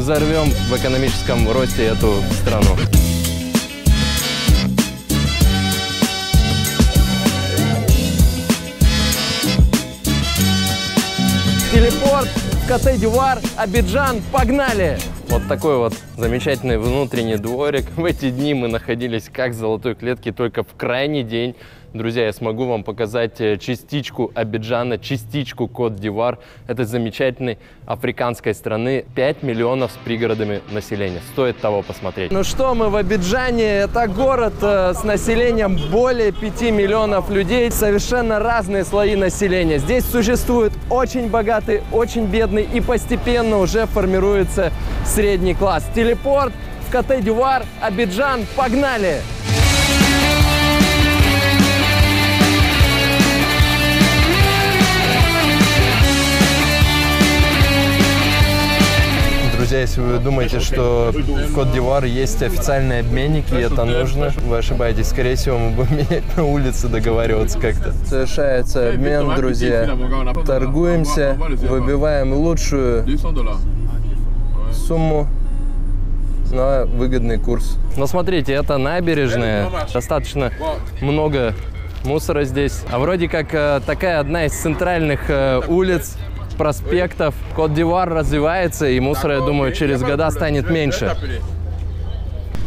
взорвем в экономическом росте эту страну. Телепорт в Коте-д'Ивуар, Абиджан, погнали! Вот такой вот замечательный внутренний дворик. В эти дни мы находились как в золотой клетке, только в крайний день. Друзья, я смогу вам показать частичку Абиджана, частичку Кот-д'Ивуар, этой замечательной африканской страны. 5 миллионов с пригородами населения. Стоит того посмотреть. Ну что, мы в Абиджане. Это город с населением более 5 миллионов людей. Совершенно разные слои населения. Здесь существует очень богатый, очень бедный и постепенно уже формируется средний класс. Телепорт в Коте-д'Ивуар, Абиджан, погнали! Друзья, если вы думаете, что в Кот-д'Ивуар есть официальные обменники, и это нужно, вы ошибаетесь. Скорее всего, мы будем менять на улице, договариваться как-то. Совершается обмен, друзья. Торгуемся, выбиваем лучшую сумму на выгодный курс. Но смотрите, это набережная. Достаточно много мусора здесь. А вроде как такая одна из центральных улиц, проспектов. Кот-д'Ивуар развивается, и мусора, я думаю, через года станет меньше.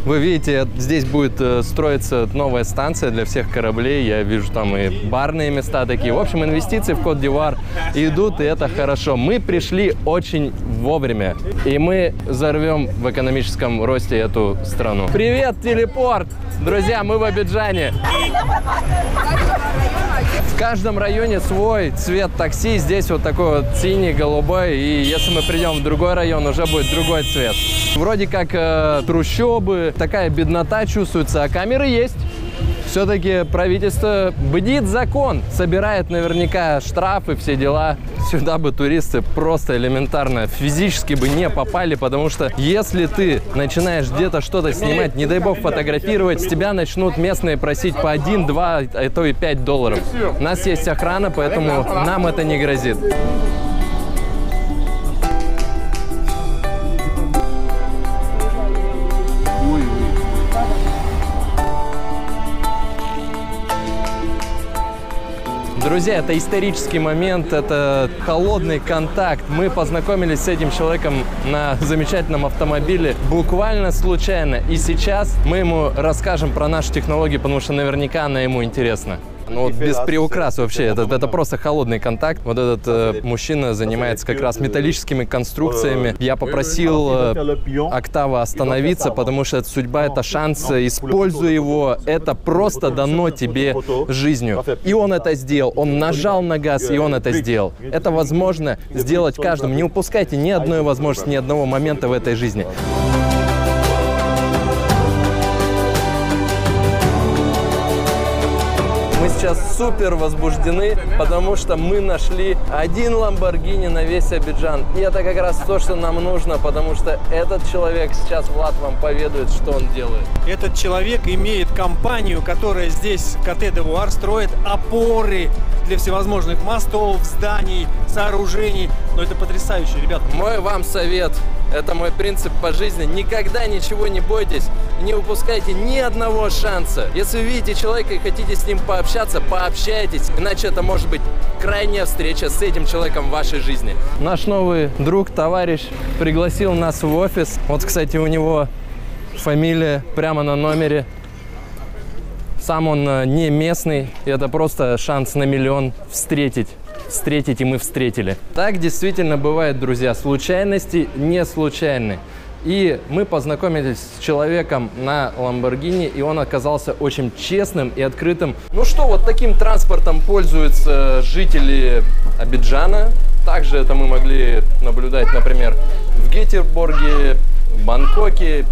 Вы видите, здесь будет строиться новая станция для всех кораблей. Я вижу там и барные места такие. В общем, инвестиции в Кот-д'Ивуар идут, и это хорошо. Мы пришли очень вовремя, и мы взорвем в экономическом росте эту страну. Привет, телепорт! Друзья, мы в Абиджане. В каждом районе свой цвет такси. Здесь вот такой вот синий, голубой. И если мы придем в другой район, уже будет другой цвет. Вроде как трущобы, такая беднота чувствуется, а камеры есть. Все-таки правительство бдит закон, собирает наверняка штрафы, все дела. Сюда бы туристы просто элементарно физически бы не попали, потому что если ты начинаешь где-то что-то снимать, не дай бог фотографировать, с тебя начнут местные просить по 1, 2, а то и 5 долларов. У нас есть охрана, поэтому нам это не грозит. Друзья, это исторический момент, это холодный контакт. Мы познакомились с этим человеком на замечательном автомобиле буквально случайно. И сейчас мы ему расскажем про наши технологии, потому что наверняка она ему интересна. Ну вот без приукрас вообще, это просто холодный контакт. Вот этот мужчина занимается как раз металлическими конструкциями. Я попросил Октава остановиться, потому что это судьба, это шанс. Используй его, это просто дано тебе жизнью. И он это сделал, он нажал на газ, и он это сделал. Это возможно сделать каждому. Не упускайте ни одной возможности, ни одного момента в этой жизни. Мы сейчас супер возбуждены, потому что мы нашли один Lamborghini на весь Абиджан. И это как раз то, что нам нужно, потому что этот человек сейчас, Влад, вам поведает, что он делает. Этот человек имеет компанию, которая здесь, Коте-д'Ивуар, строит опоры для всевозможных мостов, зданий, сооружений. Но это потрясающе, ребят. Мой вам совет. Это мой принцип по жизни. Никогда ничего не бойтесь, не упускайте ни одного шанса. Если вы видите человека и хотите с ним пообщаться, пообщайтесь. Иначе это может быть крайняя встреча с этим человеком в вашей жизни. Наш новый друг, товарищ пригласил нас в офис. Вот, кстати, у него фамилия прямо на номере. Сам он не местный. И это просто шанс на миллион встретить, и мы встретили. Так действительно бывает, друзья. Случайности не случайны. И мы познакомились с человеком на Lamborghini, и он оказался очень честным и открытым. Ну что, вот таким транспортом пользуются жители Абиджана. Также это мы могли наблюдать, например, в Гетеборге, в Бангкоке,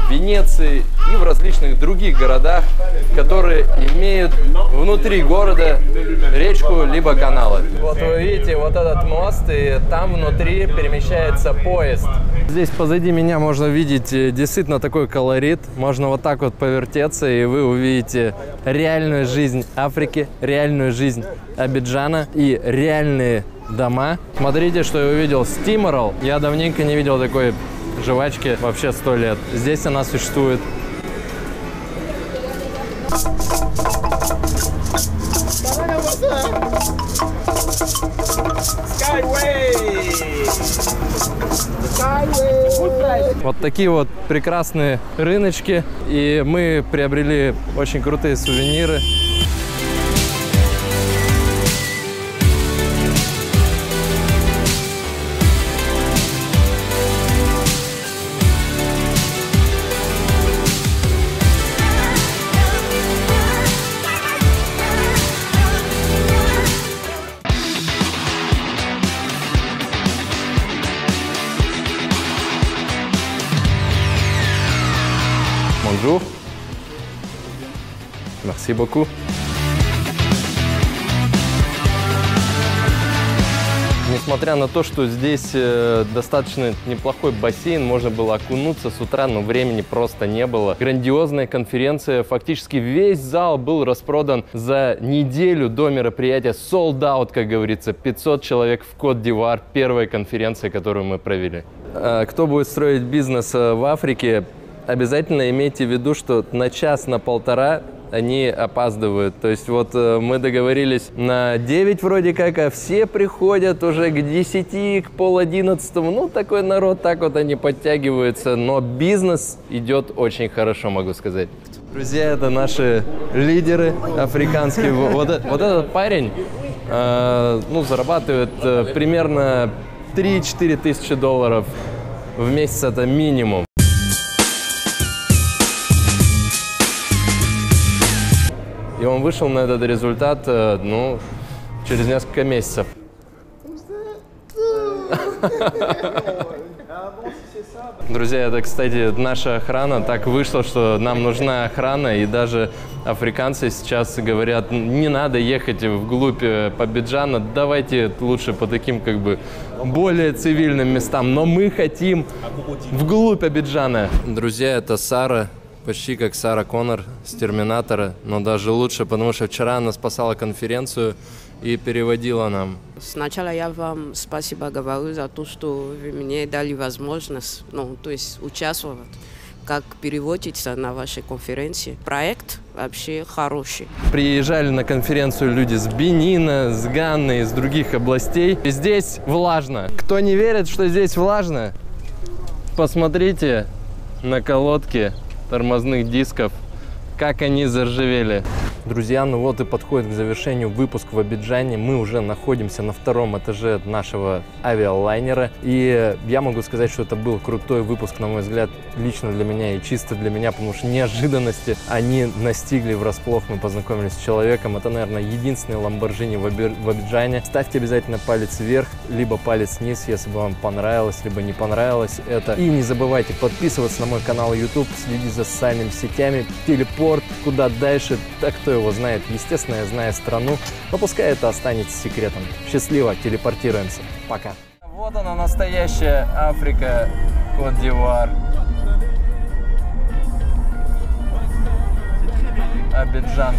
в Венеции и в различных других городах, которые имеют внутри города речку либо каналы. Вот вы видите вот этот мост, и там внутри перемещается поезд. Здесь позади меня можно видеть действительно такой колорит. Можно вот так вот повертеться, и вы увидите реальную жизнь Африки, реальную жизнь Абиджана и реальные дома. Смотрите, что я увидел. Steamroll. Я давненько не видел такой жвачки вообще 100 лет. Здесь она существует. Вот такие вот прекрасные рыночки, и мы приобрели очень крутые сувениры. Bonjour. Merci beaucoup. Несмотря на то, что здесь достаточно неплохой бассейн, можно было окунуться с утра, но времени просто не было. Грандиозная конференция, фактически весь зал был распродан за неделю до мероприятия. Sold out, как говорится, 500 человек в Кот-д'Ивуар, первая конференция, которую мы провели. Кто будет строить бизнес в Африке, обязательно имейте в виду, что на час, на полтора они опаздывают. То есть вот мы договорились на 9 вроде как, а все приходят уже к 10, к 10:30. Ну, такой народ, так вот они подтягиваются. Но бизнес идет очень хорошо, могу сказать. Друзья, это наши лидеры африканские. Вот этот парень зарабатывает примерно 3-4 тысячи долларов в месяц, это минимум. И он вышел на этот результат, через несколько месяцев. Друзья, это, кстати, наша охрана. Так вышло, что нам нужна охрана, и даже африканцы сейчас говорят, не надо ехать вглубь Абиджана, давайте лучше по таким, как бы, более цивильным местам. Но мы хотим вглубь Абиджана. Друзья, это Сара. Почти как Сара Коннор с «Терминатора», но даже лучше, потому что вчера она спасала конференцию и переводила нам. Сначала я вам спасибо говорю за то, что вы мне дали возможность, участвовать как переводчица на вашей конференции. Проект вообще хороший. Приезжали на конференцию люди с Бенина, с Ганны, из других областей. И здесь влажно. Кто не верит, что здесь влажно, посмотрите на колодки тормозных дисков, как они заржавели. Друзья, ну вот и подходит к завершению выпуск в Абиджане. Мы уже находимся на 2-м этаже нашего авиалайнера. И я могу сказать, что это был крутой выпуск, на мой взгляд, лично для меня и чисто для меня, потому что неожиданности они настигли врасплох. Мы познакомились с человеком. Это, наверное, единственный Lamborghini в Абиджане. Ставьте обязательно палец вверх, либо палец вниз, если бы вам понравилось, либо не понравилось это. И не забывайте подписываться на мой канал YouTube, следить за социальными сетями. Телепорт куда дальше, так кто его знает. Естественно, я знаю страну, но пускай это останется секретом. Счастливо, телепортируемся. Пока. Вот она, настоящая Африка, Кот-д'Ивуар. Абиджан.